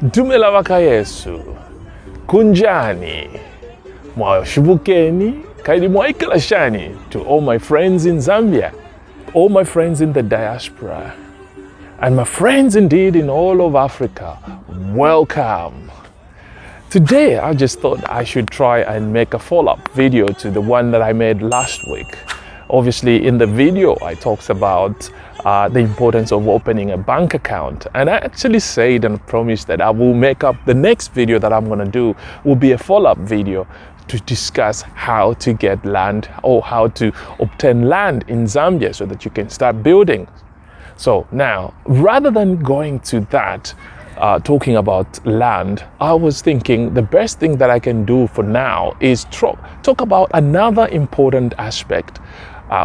Dumela wakayesu, kunjani, mwashibukeni, kaidi mwaikalashani to all my friends in Zambia, all my friends in the diaspora, and my friends indeed in all of Africa. Welcome. Today, I just thought I should try and make a follow-up video to the one that I made last week. Obviously, in the video, I talked about the importance of opening a bank account. And I actually said and promised that I will make up the next video that I'm going to do will be a follow-up video to discuss how to get land or how to obtain land in Zambia so that you can start building. So now, rather than going to that, talking about land, I was thinking the best thing that I can do for now is talk about another important aspect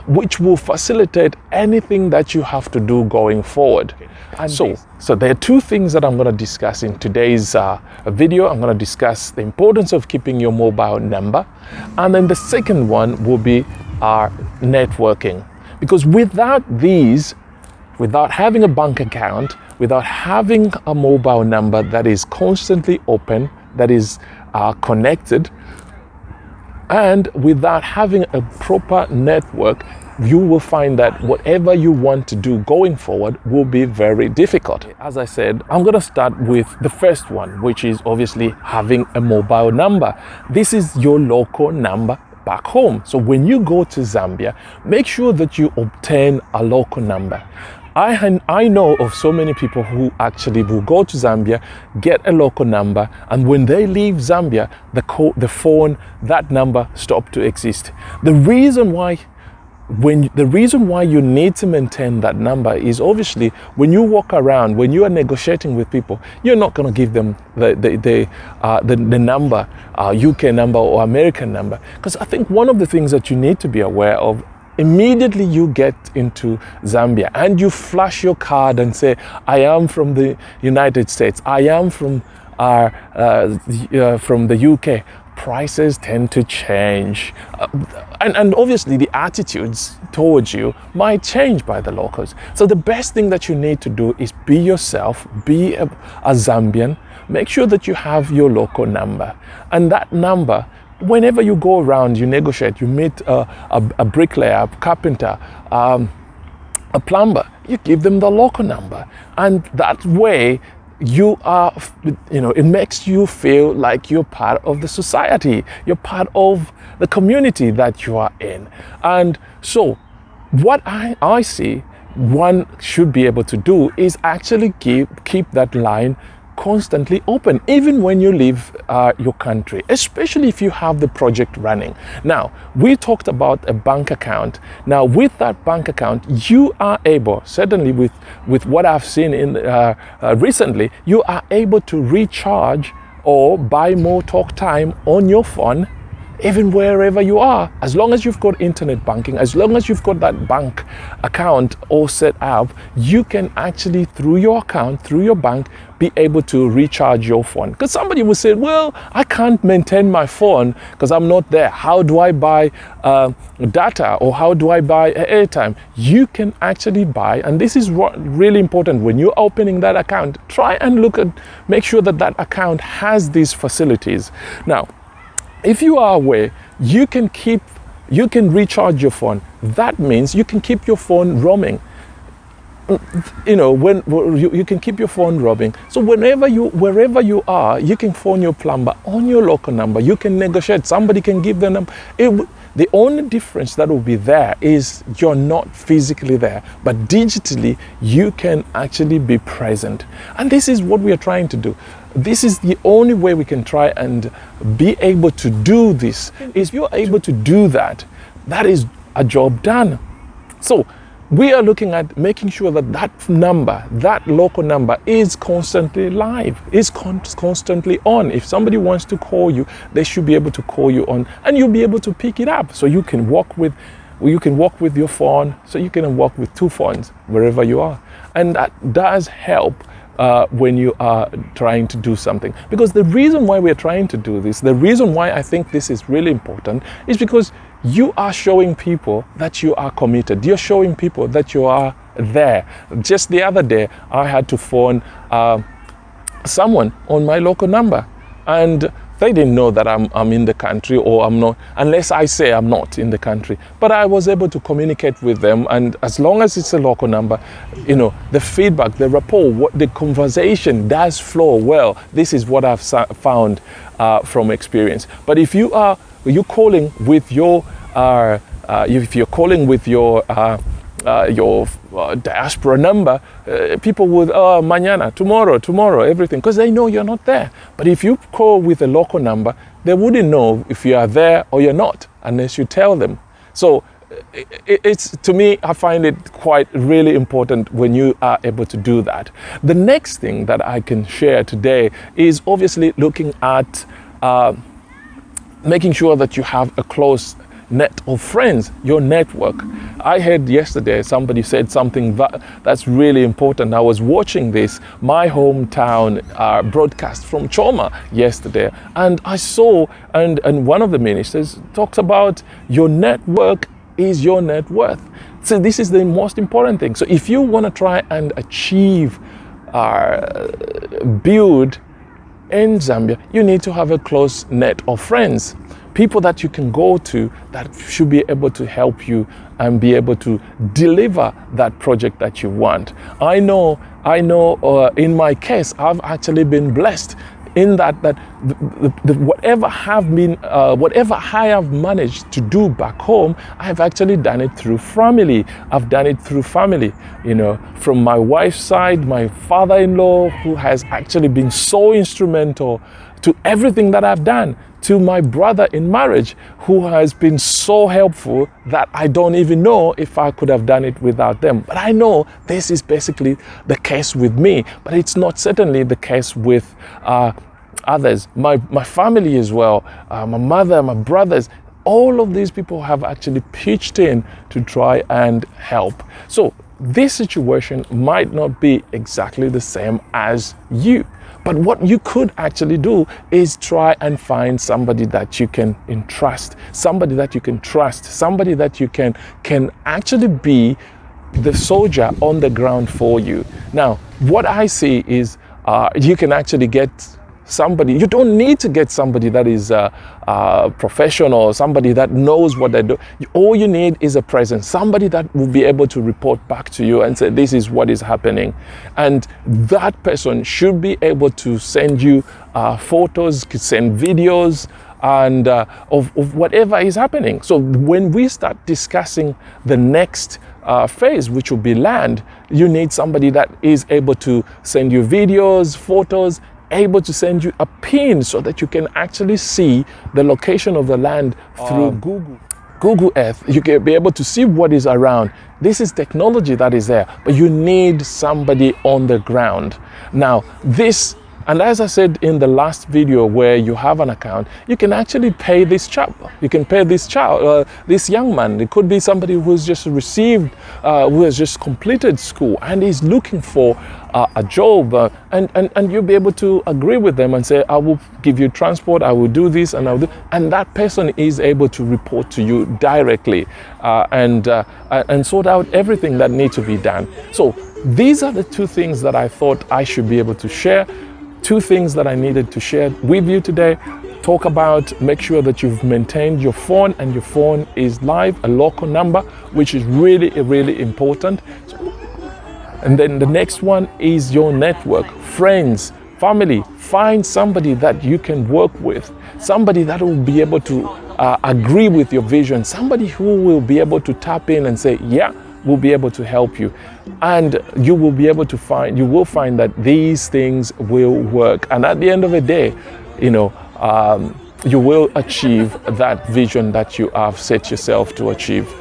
which will facilitate anything that you have to do going forward. And so there are two things that I'm going to discuss in today's video. I'm going to discuss the importance of keeping your mobile number, and then the second one will be our networking. Because without these, without having a bank account, without having a mobile number that is constantly open, that is connected, and without having a proper network, you will find that whatever you want to do going forward will be very difficult. As I said, I'm going to start with the first one, which is obviously having a mobile number. This is your local number back home. So when you go to Zambia, make sure that you obtain a local number. I know of so many people who actually will go to Zambia, get a local number, and when they leave Zambia, the phone, that number stopped to exist. The reason why you need to maintain that number is obviously when you walk around, when you are negotiating with people, you're not going to give them the number, UK number or American number, because I think one of the things that you need to be aware of, immediately you get into Zambia and you flash your card and say, I am from the United States, I am from the UK, prices tend to change. And obviously the attitudes towards you might change by the locals. So the best thing that you need to do is be yourself, be a Zambian, make sure that you have your local number. And that number, whenever you go around, you negotiate, you meet a bricklayer, a carpenter, a plumber, you give them the local number. And that way, you are, it makes you feel like you're part of the society, you're part of the community that you are in. And so what I see one should be able to do is actually keep that line constantly open, even when you leave your country, especially if you have the project running. Now, we talked about a bank account. Now, with that bank account, you are able, certainly with what I've seen in recently, you are able to recharge or buy more talk time on your phone, even wherever you are, as long as you've got internet banking, as long as you've got that bank account all set up, you can actually, through your account, through your bank, be able to recharge your phone. Because somebody will say, well, I can't maintain my phone because I'm not there. How do I buy data, or how do I buy airtime? You can actually buy, and this is really important when you're opening that account, try and make sure that that account has these facilities. Now, if you are aware, you can recharge your phone. That means you can keep your phone roaming. When you can keep your phone roaming. So wherever you are, you can phone your plumber on your local number. You can negotiate. Somebody can give the number. The only difference that will be there is you're not physically there, but digitally you can actually be present. And this is what we are trying to do. This is the only way we can try and be able to do this. If you're able to do that, that is a job done. So we are looking at making sure that that number, that local number, is constantly live, is constantly on. If somebody wants to call you, they should be able to call you on, and you'll be able to pick it up. So you can walk with your phone, so you can walk with two phones wherever you are. And that does help when you are trying to do something. Because the reason why we're trying to do this, the reason why I think this is really important, is because you are showing people that you are committed. You're showing people that you are there. Just the other day, I had to phone someone on my local number, and they didn't know that I'm in the country, or I'm not, unless I say I'm not in the country. But I was able to communicate with them, and as long as it's a local number, you know, the feedback, the rapport, the conversation does flow well. This is what I've found from experience. But if you're calling with your if you're calling with your diaspora number, people would, mañana, tomorrow, everything, because they know you're not there. But if you call with a local number, they wouldn't know if you are there or you're not, unless you tell them. So it's, to me, I find it quite really important when you are able to do that. The next thing that I can share today is obviously looking at making sure that you have a close net of friends, your network. I heard yesterday somebody said something that's really important. I was watching this, my hometown broadcast from Choma yesterday, and I saw, and one of the ministers talks about your network is your net worth. So this is the most important thing. So if you want to try and achieve, build in Zambia, you need to have a close net of friends. People that you can go to that should be able to help you and be able to deliver that project that you want. I know. In my case, I've actually been blessed in that whatever I have managed to do back home, I've actually done it through family. I've done it through family. You know, from my wife's side, my father-in-law, who has actually been so instrumental to everything that I've done, to my brother in marriage, who has been so helpful that I don't even know if I could have done it without them. But I know this is basically the case with me, but it's not certainly the case with others. My family as well, my mother, my brothers, all of these people have actually pitched in to try and help. So this situation might not be exactly the same as you. But what you could actually do is try and find somebody that you can entrust, somebody that you can trust, somebody that you can actually be the soldier on the ground for you. Now, what I see is you can actually get somebody. You don't need to get somebody that is professional, somebody that knows what they do. All you need is a presence, somebody that will be able to report back to you and say, this is what is happening. And that person should be able to send you photos, send videos, and of whatever is happening. So when we start discussing the next phase, which will be land, you need somebody that is able to send you videos, photos, able to send you a pin so that you can actually see the location of the land through Google Earth. You can be able to see what is around. This is technology that is there, but you need somebody on the ground. Now, this, and as I said in the last video, where you have an account, you can actually pay this chap. You can pay this child, this young man. It could be somebody who's just received, who has just completed school and is looking for a job, and you'll be able to agree with them and say, I will give you transport, I will do this, and and that person is able to report to you directly and sort out everything that needs to be done. So these are the two things that I thought I should be able to share. Two things that I needed to share with you today. Talk about, make sure that you've maintained your phone and your phone is live, a local number, which is really, really important. And then the next one is your network, friends, family. Find somebody that you can work with, somebody that will be able to agree with your vision, somebody who will be able to tap in and say, yeah, we'll be able to help you. And you will be able to find, you will find that these things will work. And at the end of the day, you know, you will achieve that vision that you have set yourself to achieve.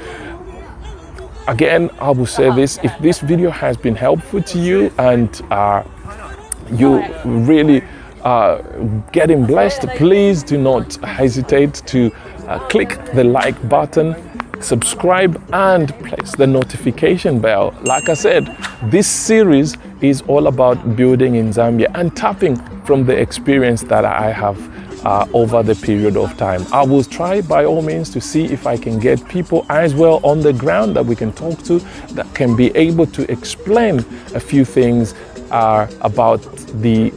Again, I will say this, if this video has been helpful to you and you really getting blessed, please do not hesitate to click the like button, subscribe, and press the notification bell. Like I said, this series is all about building in Zambia and tapping from the experience that I have over the period of time. I will try by all means to see if I can get people as well on the ground that we can talk to, that can be able to explain a few things about the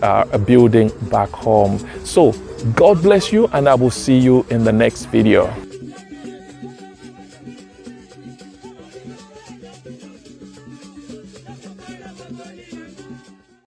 building back home. So God bless you, and I will see you in the next video.